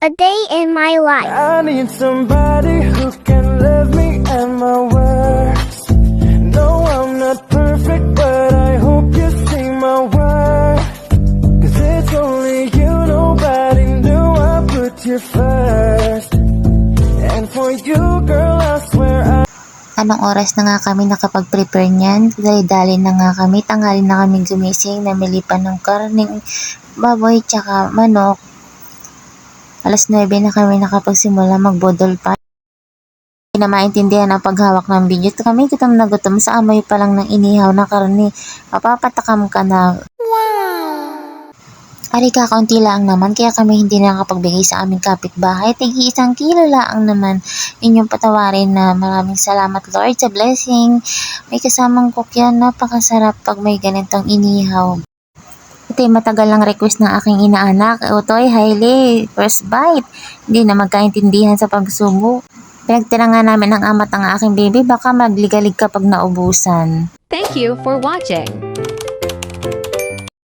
A day in my life. I need somebody who can love me and my words. No, I'm not perfect, but I hope you see my worth. 'Cause it's only you, nobody knew I put you first. And for you, girl, I swear Anong oras na nga kami nakapag-prepare niyan? Dali-dali na nga kami, tanghali na kaming gumising, namili pa ng karning baboy tsaka manok. Alas 9 na kami nakapagsimula magbudol pa. Hindi na maintindihan ang paghawak ng video. Kami gutom na gutom sa amoy pa lang ng inihaw na karne. Mapapatakam ka na. Ari kakaunti lang naman kaya kami hindi na nakapagbigay sa aming kapitbahay. Tigi 1 kilo lang naman. Inyong patawarin na maraming salamat Lord sa blessing. May kasamang cook yan. Napakasarap pag may ganitong inihaw. Ito yung matagal lang request ng aking inaanak. Utoy, Hailey, first bite. Hindi na magkaintindihan sa pagsubo. Pinagtira nga namin ng amat ang aking baby. Baka magligalig kapag naubusan. Thank you for watching.